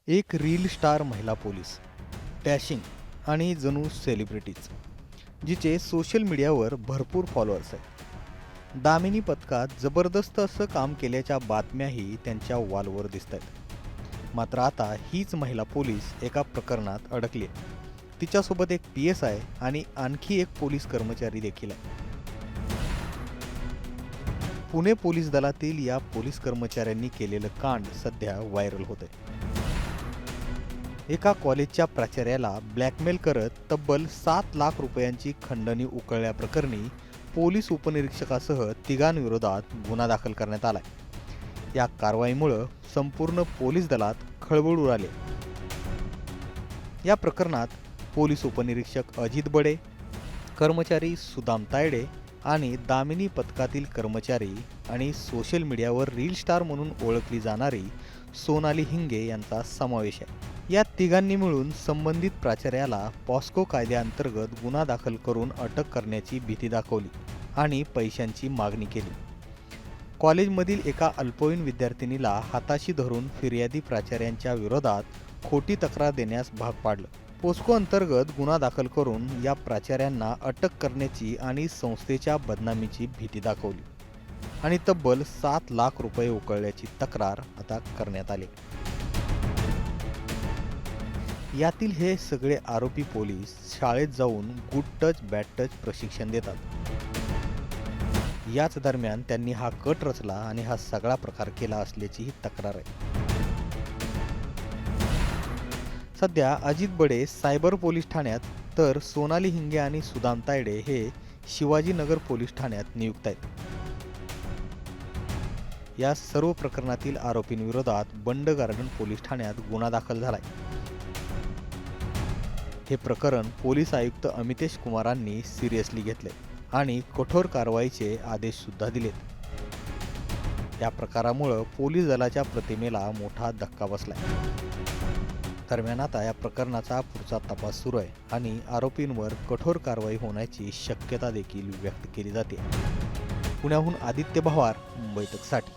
एक reel star महिला police, dashing आणि जणू सेलिब्रिटीज, जिचे सोशल मीडियावर भरपूर फॉलोअर्स आहेत. दामिनी पथकात जबरदस्त असं काम केल्याच्या बातम्याही त्यांच्या वॉलवर दिसत आहेत. मात्र आता हीच महिला पोलीस एका प्रकरणात अडकली आहे. तिच्यासोबत एक PSI आणि आणखी एक पोलीस कर्मचारी देखील आहे. पुणे पोलीस दलातील या पोलीस कर्मचाऱ्यांनी केलेलं कांड सध्या व्हायरल होत आहे. एका कॉलेजच्या प्राचार्याला ब्लॅकमेल करत तब्बल 7 लाख रुपयांची खंडणी उकळल्याप्रकरणी पोलीस उपनिरीक्षकासह तिघांविरोधात गुन्हा दाखल करण्यात आलाय. या कारवाईमुळे संपूर्ण पोलीस दलात खळबळ उडाली. या प्रकरणात पोलीस उपनिरीक्षक अजित बडे, कर्मचारी सुदाम तायडे आणि दामिनी पथकातील कर्मचारी आणि सोशल मीडियावर रील स्टार म्हणून ओळखली जाणारी सोनाली हिंगे यांचा समावेश आहे. या तिघांनी मिळून संबंधित प्राचार्याला पॉस्को कायद्याअंतर्गत गुन्हा दाखल करून अटक करण्याची भीती दाखवली आणि पैशांची मागणी केली. कॉलेजमधील एका अल्पवयीन विद्यार्थिनीला हाताशी धरून फिर्यादी प्राचार्यांच्या विरोधात खोटी तक्रार देण्यास भाग पाडलं. पोस्को अंतर्गत गुन्हा दाखल करून या प्राचार्यांना अटक करण्याची आणि संस्थेच्या बदनामीची भीती दाखवली आणि तब्बल 7 लाख रुपये उकळल्याची तक्रार आता करण्यात आली. यातील हे सगळे आरोपी पोलीस शाळेत जाऊन गुड टच बॅड टच प्रशिक्षण देतात. याच दरम्यान त्यांनी हा कट रचला आणि हा सगळा प्रकार केला असल्याची तक्रार आहे. सध्या अजित बडे सायबर पोलीस ठाण्यात तर सोनाली हिंगे आणि सुदाम तायडे हे शिवाजीनगर पोलीस ठाण्यात नियुक्त आहेत. या सर्व प्रकरणातील आरोपींविरोधात बंड गार्डन पोलीस ठाण्यात गुन्हा दाखल झालाय. हे प्रकरण पोलीस आयुक्त अमितेश कुमारांनी सिरियसली घेतले आणि कठोर कारवाईचे आदेश सुद्धा दिलेत. या प्रकारामुळे पोलीस दलाच्या प्रतिमेला मोठा धक्का बसलाय. दरम्यान आता या प्रकरणाचा पुढचा तपास सुरू आहे आणि आरोपींवर कठोर कारवाई होण्याची शक्यता देखील व्यक्त केली जाते. पुण्याहून आदित्य भवार, मुंबई तकसाठी.